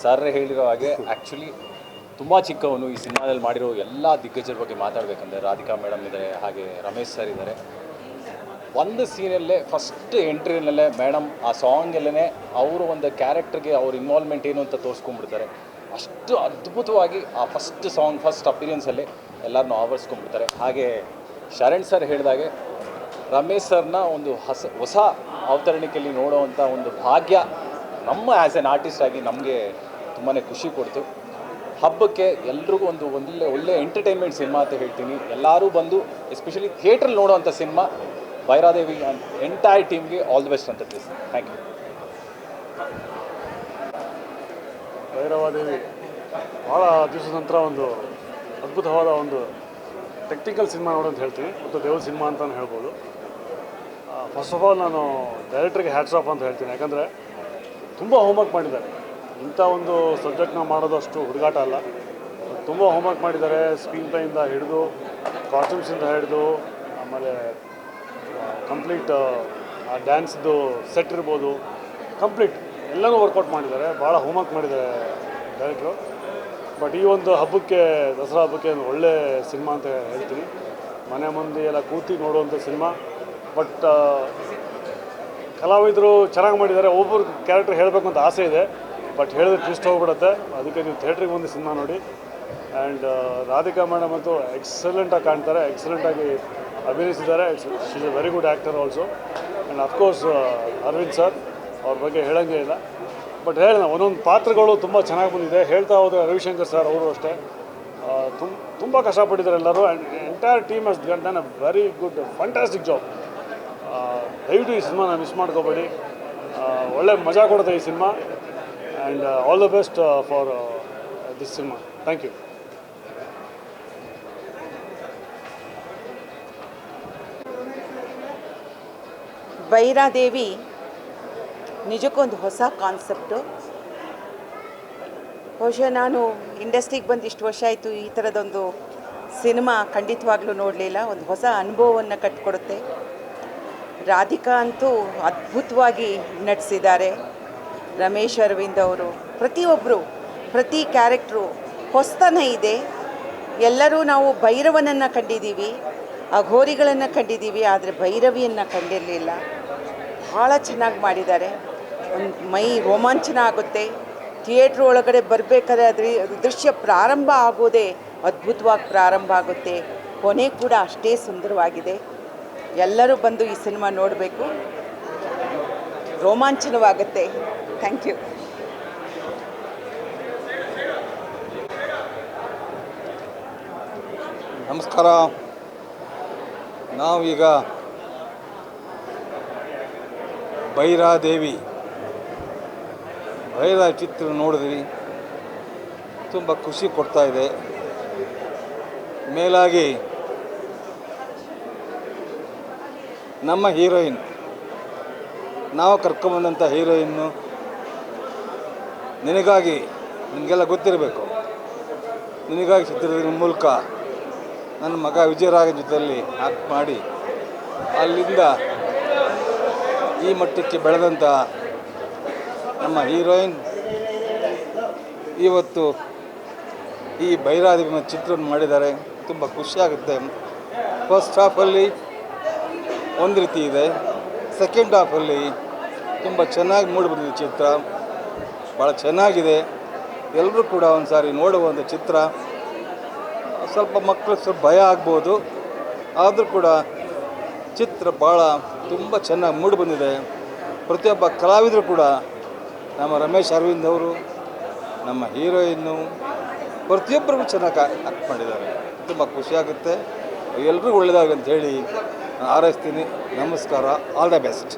Sir ಹೇಳಿರೋ ಹಾಗೆ actually ತುಂಬ ಚಿಕ್ಕವನು ಈ ಸಿನಿಮಾದಲ್ಲಿ ಮಾಡಿರೋ ಎಲ್ಲ ದಿಗ್ಗಜರ ಬಗ್ಗೆ ಮಾತಾಡಬೇಕಂದ್ರೆ ರಾಧಿಕಾ ಮೇಡಮ್ ಇದ್ದಾರೆ, ಹಾಗೆ ರಮೇಶ್ ಸರ್ ಇದ್ದಾರೆ. ಒಂದು ಸೀನಲ್ಲೇ ಫಸ್ಟ್ ಎಂಟ್ರಿನಲ್ಲೇ ಮೇಡಮ್ ಆ ಸಾಂಗಲ್ಲೇ ಅವರು ಒಂದು ಕ್ಯಾರೆಕ್ಟರ್ಗೆ ಅವ್ರ ಇನ್ವಾಲ್ವ್ಮೆಂಟ್ ಏನು ಅಂತ ತೋರಿಸ್ಕೊಂಡ್ಬಿಡ್ತಾರೆ. ಅಷ್ಟು ಅದ್ಭುತವಾಗಿ ಆ ಫಸ್ಟ್ ಅಪಿರಿಯನ್ಸಲ್ಲಿ ಎಲ್ಲರನ್ನೂ ಆವರಿಸ್ಕೊಂಡ್ಬಿಡ್ತಾರೆ. ಹಾಗೆ ಶರಣ್ ಸರ್ ಹೇಳಿದಾಗೆ ರಮೇಶ್ ಸರ್ನ ಒಂದು ಹೊಸ ಅವತರಣಿಕೆಯಲ್ಲಿ ನೋಡೋವಂಥ ಒಂದು ಭಾಗ್ಯ ನಮ್ಮ ಆ್ಯಸ್ ಎನ್ ಆರ್ಟಿಸ್ಟ್ ಆಗಿ ನಮಗೆ ತುಂಬಾ ಖುಷಿ ಕೊಡ್ತು. ಹಬ್ಬಕ್ಕೆ ಎಲ್ರಿಗೂ ಒಂದು ಒಳ್ಳೆ ಎಂಟರ್ಟೈನ್ಮೆಂಟ್ ಸಿನಿಮಾ ಅಂತ ಹೇಳ್ತೀನಿ. ಎಲ್ಲರೂ ಬಂದು ಎಸ್ಪೆಷಲಿ ಥಿಯೇಟ್ರಲ್ಲಿ ನೋಡೋವಂಥ ಸಿನಿಮಾ. ಭೈರಾದೇವಿ ಆ್ಯಂಡ್ ಎಂಟೈರ್ ಟೀಮ್ಗೆ ಆಲ್ ದಿ ಬೆಸ್ಟ್ ಅಂತ ತಿಳಿಸ್ತೀನಿ. Thank you. ಭೈರವಾದೇವಿ ಭಾಳ ದಿವಸದ ನಂತರ ಒಂದು ಅದ್ಭುತವಾದ ಒಂದು ಟೆಕ್ನಿಕಲ್ ಸಿನಿಮಾ ನೋಡೋಂತ ಹೇಳ್ತೀನಿ, ಮತ್ತು ದೇವ್ರ ಸಿನಿಮಾ ಅಂತಲೇ ಹೇಳ್ಬೋದು. ಫಸ್ಟ್ ಆಫ್ ಆಲ್ ನಾನು ಡೈರೆಕ್ಟ್ರಿಗೆ ಹ್ಯಾಟ್ಸ್ ಆಫ್ ಅಂತ ಹೇಳ್ತೀನಿ. ಯಾಕಂದರೆ ತುಂಬ ಹೋಮ್ವರ್ಕ್ ಮಾಡಿದ್ದಾರೆ. ಇಂಥ ಒಂದು ಸಬ್ಜೆಕ್ಟ್ನ ಮಾಡೋದು ಅಷ್ಟು ಹುಡುಗಾಟ ಅಲ್ಲ. ತುಂಬ ಹೋಮ್ವರ್ಕ್ ಮಾಡಿದ್ದಾರೆ. ಸ್ಕ್ರೀನ್ ಪ್ಲೇಯಿಂದ ಹಿಡಿದು ಕಾಸ್ಟ್ಯೂಮ್ಸಿಂದ ಹಿಡಿದು ಆಮೇಲೆ ಕಂಪ್ಲೀಟ್ ಆ ಡ್ಯಾನ್ಸ್ದು ಸೆಟ್ ಇರ್ಬೋದು, ಕಂಪ್ಲೀಟ್ ಎಲ್ಲನೂ ವರ್ಕೌಟ್ ಮಾಡಿದ್ದಾರೆ. ಭಾಳ ಹೋಮ್ವರ್ಕ್ ಮಾಡಿದ್ದಾರೆ ಡೈರೆಕ್ಟ್ರು. ಬಟ್ ಈ ಒಂದು ಹಬ್ಬಕ್ಕೆ, ದಸರಾ ಹಬ್ಬಕ್ಕೆ ಒಂದು ಒಳ್ಳೆ ಸಿನಿಮಾ ಅಂತ ಹೇಳ್ತೀನಿ. ಮನೆ ಮಂದಿ ಎಲ್ಲ ಕೂತಿ ನೋಡುವಂಥ ಸಿನಿಮಾ. ಬಟ್ ಕಲಾವಿದರು ಚೆನ್ನಾಗಿ ಮಾಡಿದ್ದಾರೆ. ಒಬ್ಬರು ಕ್ಯಾರೆಕ್ಟರ್ ಹೇಳಬೇಕು ಅಂತ ಆಸೆ ಇದೆ, ಬಟ್ ಹೇಳಿದ್ರೆ ಟ್ವಿಸ್ಟ್ ಹೋಗ್ಬಿಡುತ್ತೆ. ಅದಕ್ಕೆ ನೀವು ಥಿಯೇಟ್ರಿಗೆ ಬಂದು ಸಿನಿಮಾ ನೋಡಿ. ಆ್ಯಂಡ್ ರಾಧಿಕಾ ಮೇಡಮ್ ಅಂತೂ ಎಕ್ಸಲೆಂಟಾಗಿ ಕಾಣ್ತಾರೆ, ಎಕ್ಸಲೆಂಟಾಗಿ ಅಭಿನಯಿಸಿದ್ದಾರೆ. She is a very good actor also. And of course Arvind sir, ಅವ್ರ ಬಗ್ಗೆ ಹೇಳೋಂಗೇ ಇಲ್ಲ. ಬಟ್ ಹೇಳಿದ ಒಂದೊಂದು ಪಾತ್ರಗಳು ತುಂಬ ಚೆನ್ನಾಗಿ ಬಂದಿದೆ. ಹೇಳ್ತಾ ಹೋದರೆ ರವಿಶಂಕರ್ ಸರ್ ಅವರು ಅಷ್ಟೇ ತುಂಬ ಕಷ್ಟಪಟ್ಟಿದ್ದಾರೆ ಎಲ್ಲರೂ. And entire team has done a very good fantastic job. ದಯವಿಟ್ಟು ಈ ಸಿನಿಮಾನ ಮಿಸ್ ಮಾಡ್ಕೋಬೇಡಿ. ಒಳ್ಳೆ ಮಜಾ ಕೊಡುತ್ತೆ ಈ cinema. And all the best for this cinema. Thank you. Bhairadevi ನಿಜಕ್ಕೊಂದು ಹೊಸ ಕಾನ್ಸೆಪ್ಟು. ಬಹುಶಃ ನಾನು ಇಂಡಸ್ಟ್ರಿಗೆ ಬಂದು ಇಷ್ಟು ವರ್ಷ ಆಯಿತು, ಈ ಥರದೊಂದು ಸಿನಿಮಾ ಖಂಡಿತವಾಗ್ಲೂ ನೋಡಲಿಲ್ಲ. ಒಂದು ಹೊಸ ಅನುಭವವನ್ನು ಕಟ್ಟಿಕೊಡುತ್ತೆ. ರಾಧಿಕಾ ಅಂತೂ ಅದ್ಭುತವಾಗಿ ನಟಿಸಿದ್ದಾರೆ. ರಮೇಶ್ ಅರವಿಂದ್ ಅವರು ಪ್ರತಿಯೊಬ್ಬರು, ಪ್ರತಿ ಕ್ಯಾರೆಕ್ಟ್ರು ಹೊಸತನ ಇದೆ. ಎಲ್ಲರೂ ನಾವು ಭೈರವನನ್ನು ಕಂಡಿದ್ದೀವಿ, ಅಘೋರಿಗಳನ್ನು ಕಂಡಿದ್ದೀವಿ, ಆದರೆ ಭೈರವಿಯನ್ನು ಕಂಡಿರಲಿಲ್ಲ. ಭಾಳ ಚೆನ್ನಾಗಿ ಮಾಡಿದ್ದಾರೆ. ಒಂದು ಮೈ ರೋಮಾಂಚನ ಆಗುತ್ತೆ. ಥಿಯೇಟ್ರ್ ಒಳಗಡೆ ಬರಬೇಕಾದ್ರೆ ಅದ್ರ ದೃಶ್ಯ ಪ್ರಾರಂಭ ಆಗೋದೇ ಅದ್ಭುತವಾಗಿ ಪ್ರಾರಂಭ ಆಗುತ್ತೆ. ಕೊನೆ ಕೂಡ ಅಷ್ಟೇ ಸುಂದರವಾಗಿದೆ. ಎಲ್ಲರೂ ಬಂದು ಈ ಸಿನಿಮಾ ನೋಡಬೇಕು, ರೋಮಾಂಚನವಾಗುತ್ತೆ. Thank you. ನಮಸ್ಕಾರ. ನಾವೀಗ ಭೈರಾದೇವಿ ಚಿತ್ರ ನೋಡಿದ್ವಿ. ತುಂಬ ಖುಷಿ ಕೊಡ್ತಾ ಇದೆ. ಮೇಲಾಗಿ ನಮ್ಮ ಹೀರೋಯಿನ್, ನಾವು ಕರ್ಕೊಂಬಂದಂಥ ಹೀರೋಯಿನ್ನು ನಿನಗಾಗಿ, ನಿಮಗೆಲ್ಲ ಗೊತ್ತಿರಬೇಕು, ನಿನಗಾಗಿ ಚಿತ್ರದ ಮೂಲಕ ನನ್ನ ಮಗ ವಿಜಯರಾಘ ಜೊತೆಯಲ್ಲಿ ಆ್ಯಕ್ಟ್ ಮಾಡಿ ಅಲ್ಲಿಂದ ಈ ಮಟ್ಟಕ್ಕೆ ಬೆಳೆದಂಥ ನಮ್ಮ ಹೀರೋಯಿನ್ ಇವತ್ತು ಈ ಭೈರಾದೇವಿ ಚಿತ್ರವನ್ನು ಮಾಡಿದ್ದಾರೆ. ತುಂಬ ಖುಷಿಯಾಗುತ್ತೆ. ಫಸ್ಟ್ ಹಾಫಲ್ಲಿ ಒಂದು ರೀತಿ ಇದೆ, ಸೆಕೆಂಡ್ ಹಾಫಲ್ಲಿ ತುಂಬ ಚೆನ್ನಾಗಿ ಮೂಡಿ ಬಂದಿದೆ ಚಿತ್ರ. ಭಾಳ ಚೆನ್ನಾಗಿದೆ. ಎಲ್ಲರೂ ಕೂಡ ಒಂದು ಸಾರಿ ನೋಡುವಂಥ ಚಿತ್ರ. ಸ್ವಲ್ಪ ಮಕ್ಕಳು ಸ್ವಲ್ಪ ಭಯ ಆಗ್ಬೋದು, ಆದರೂ ಕೂಡ ಚಿತ್ರ ಭಾಳ ತುಂಬ ಚೆನ್ನಾಗಿ ಮೂಡಿ ಬಂದಿದೆ. ಪ್ರತಿಯೊಬ್ಬ ಕಲಾವಿದರು ಕೂಡ, ನಮ್ಮ ರಮೇಶ್ ಅರವಿಂದ್ ಅವರು, ನಮ್ಮ ಹೀರೋಯಿನ್ನು, ಪ್ರತಿಯೊಬ್ಬರಿಗೂ ಚೆನ್ನಾಗಿ ಆ್ಯಕ್ಟ್ ಮಾಡಿದ್ದಾರೆ. ತುಂಬ ಖುಷಿಯಾಗುತ್ತೆ. ಎಲ್ರಿಗೂ ಒಳ್ಳೆಯದಾಗಲಿ ಅಂತ ಹೇಳಿ ಹಾರೈಸ್ತೀನಿ. ನಮಸ್ಕಾರ. All the best.